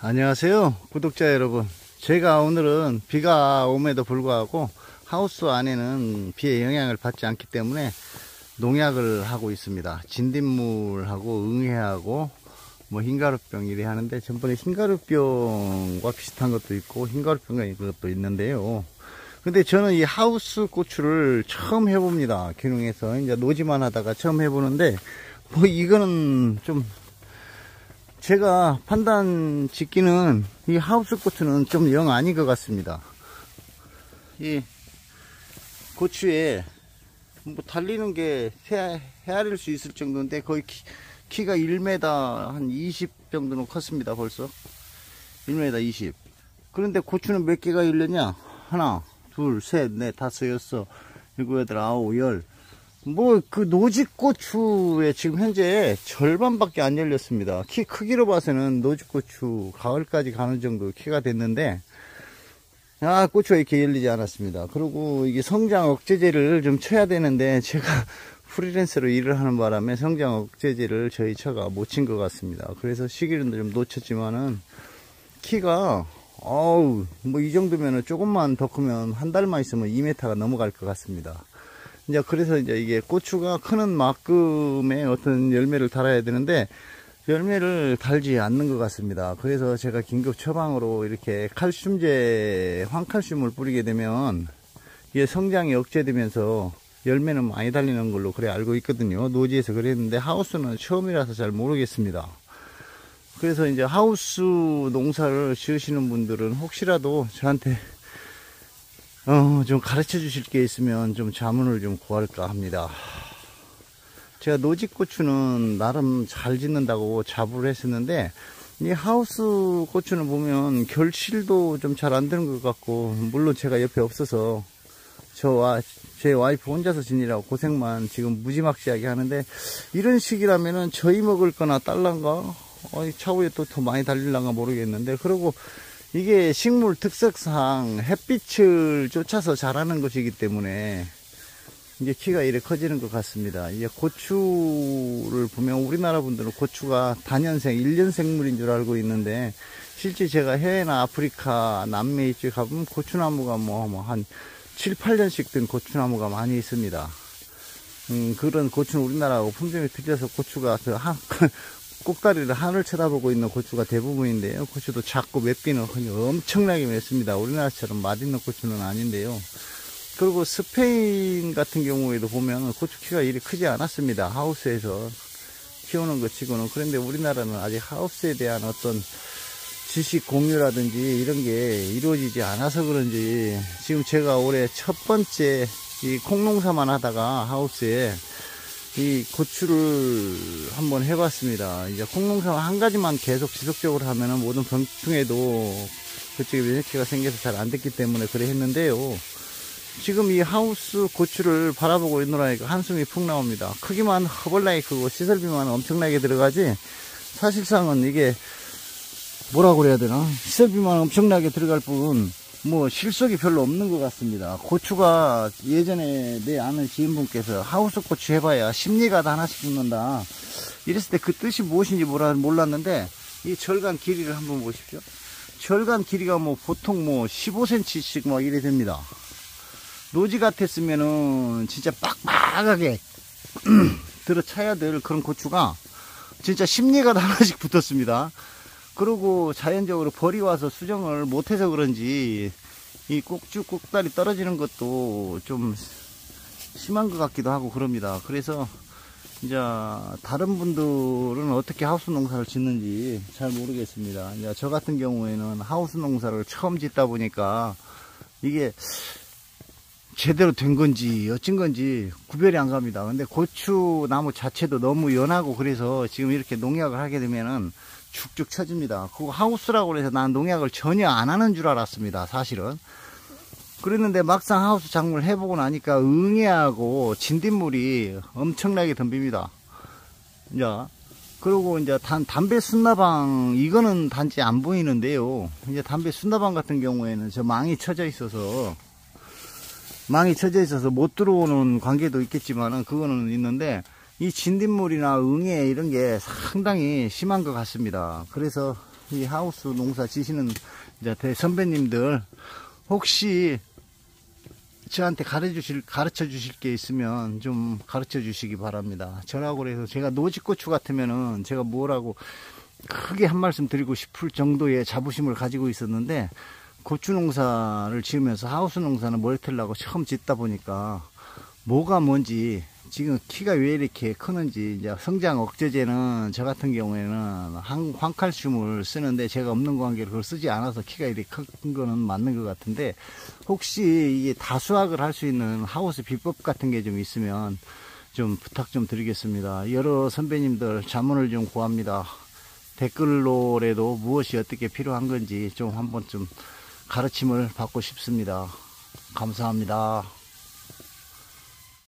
안녕하세요 구독자 여러분. 제가 오늘은 비가 오음에도 불구하고 하우스 안에는 비의 영향을 받지 않기 때문에 농약을 하고 있습니다. 진딧물하고 응애하고 뭐 흰가루병 이래 하는데, 전번에 흰가루병과 비슷한 것도 있고 흰가루병과 것도 있는데요. 근데 저는 이 하우스 고추를 처음 해봅니다. 기농에서 이제 노지만 하다가 처음 해보는데, 뭐 이거는 좀 제가 판단 짓기는 이 하우스 고추는 좀 영 아닌 것 같습니다. 이 고추에 뭐 달리는 게 헤아릴 수 있을 정도인데, 거의 키가 1m 한 20 정도는 컸습니다. 벌써 1m 20. 그런데 고추는 몇 개가 열렸냐? 하나, 둘, 셋, 넷, 다섯, 여섯, 일곱, 여덟, 아홉, 열. 뭐 그 노지고추에 지금 현재 절반밖에 안 열렸습니다. 키 크기로 봐서는 노지고추 가을까지 가는 정도 키가 됐는데, 고추가 이렇게 열리지 않았습니다. 그리고 이게 성장 억제제를 좀 쳐야 되는데, 제가 프리랜서로 일을 하는 바람에 성장 억제제를 저희 처가 못 친 것 같습니다. 그래서 시기는 좀 놓쳤지만은 키가 뭐 이 정도면은 조금만 더 크면 한 달만 있으면 2m가 넘어갈 것 같습니다. 이제 그래서 이제 이게 고추가 크는 만큼의 어떤 열매를 달아야 되는데 열매를 달지 않는 것 같습니다. 그래서 제가 긴급 처방으로 이렇게 칼슘제, 황칼슘을 뿌리게 되면 이게 성장이 억제되면서 열매는 많이 달리는 걸로 그래 알고 있거든요. 노지에서 그랬는데 하우스는 처음이라서 잘 모르겠습니다. 그래서 이제 하우스 농사를 지으시는 분들은 혹시라도 저한테 좀 가르쳐 주실 게 있으면 좀 자문을 좀 구할까 합니다. 제가 노지고추는 나름 잘 짓는다고 자부를 했었는데, 이 하우스 고추는 보면 결실도 좀 잘 안 되는 것 같고, 물론 제가 옆에 없어서 저와 제 와이프 혼자서 지니라고 고생만 지금 무지막지하게 하는데, 이런 식이라면은 저희 먹을 거나 딸란가 차후에 또 더 많이 달릴란가 모르겠는데, 그리고 이게 식물 특성상 햇빛을 쫓아서 자라는 것이기 때문에 이제 키가 이렇게 커지는 것 같습니다. 이제 고추를 보면 우리나라 분들은 고추가 다년생, 1년 생물인 줄 알고 있는데, 실제 제가 해외나 아프리카, 남미 이쪽에 가보면 고추나무가 뭐 한 7, 8년씩 된 고추나무가 많이 있습니다. 그런 고추는 우리나라하고 품종이 틀려서 고추가 꼭다리를 하늘 쳐다보고 있는 고추가 대부분인데요. 고추도 작고 맵기는 엄청나게 맵습니다. 우리나라처럼 맛있는 고추는 아닌데요. 그리고 스페인 같은 경우에도 보면 고추 키가 이리 크지 않았습니다. 하우스에서 키우는 것 치고는. 그런데 우리나라는 아직 하우스에 대한 어떤 지식 공유라든지 이런 게 이루어지지 않아서 그런지, 지금 제가 올해 첫 번째 이 콩농사만 하다가 하우스에 이 고추를 한번 해봤습니다. 이제 콩농사 한 가지만 계속 지속적으로 하면은 모든 병충해도 그쪽에 면역기가 생겨서 잘 안 됐기 때문에 그래 했는데요. 지금 이 하우스 고추를 바라보고 있노라니까 한숨이 푹 나옵니다. 크기만 허벌나게 크고 시설비만 엄청나게 들어가지, 사실상은 이게 뭐라고 그래야 되나, 시설비만 엄청나게 들어갈 뿐 뭐 실속이 별로 없는 것 같습니다. 고추가 예전에 내 아는 지인분께서 하우스 고추 해봐야 심리가다 하나씩 죽는다 이랬을 때 그 뜻이 무엇인지 몰랐는데, 이 절간 길이를 한번 보십시오. 절간 길이가 뭐 보통 뭐 15cm씩 막 이래 됩니다. 노지 같았으면은 진짜 빡빡하게 들어차야 될 그런 고추가 진짜 심리가다 하나씩 붙었습니다. 그리고 자연적으로 벌이 와서 수정을 못해서 그런지 이 꼭다리 떨어지는 것도 좀 심한 것 같기도 하고 그럽니다. 그래서 이제 다른 분들은 어떻게 하우스 농사를 짓는지 잘 모르겠습니다. 이제 저 같은 경우에는 하우스 농사를 처음 짓다 보니까 이게 제대로 된 건지 어찐 건지 구별이 안 갑니다. 근데 고추 나무 자체도 너무 연하고 그래서 지금 이렇게 농약을 하게 되면은 축축 처집니다. 그리고 하우스라고 해서 난 농약을 전혀 안 하는 줄 알았습니다. 사실은 그랬는데 막상 하우스 작물을 해보고 나니까 응애하고 진딧물이 엄청나게 덤빕니다. 이제 그리고 이제 담배 순나방, 이거는 단지 안 보이는데요. 이제 담배 순나방 같은 경우에는 저 망이 쳐져 있어서 못 들어오는 관계도 있겠지만은 그거는 있는데, 이 진딧물이나 응애 이런 게 상당히 심한 것 같습니다. 그래서 이 하우스 농사 지시는 이제 선배님들 혹시 저한테 가르쳐 주실 게 있으면 좀 가르쳐 주시기 바랍니다. 저라고 해서 제가 노지고추 같으면은 제가 뭐라고 크게 한 말씀 드리고 싶을 정도의 자부심을 가지고 있었는데, 고추 농사를 지으면서 하우스 농사는 머리털라고 처음 짓다 보니까 뭐가 뭔지, 지금 키가 왜 이렇게 크는지, 이제 성장 억제제는 저 같은 경우에는 황칼슘을 쓰는데 제가 없는 관계로 그걸 쓰지 않아서 키가 이렇게 큰 거는 맞는 것 같은데, 혹시 이게 다수확을 할 수 있는 하우스 비법 같은 게 좀 있으면 좀 부탁 좀 드리겠습니다. 여러 선배님들 자문을 좀 구합니다. 댓글로라도 무엇이 어떻게 필요한 건지 좀 한번 좀 가르침을 받고 싶습니다. 감사합니다.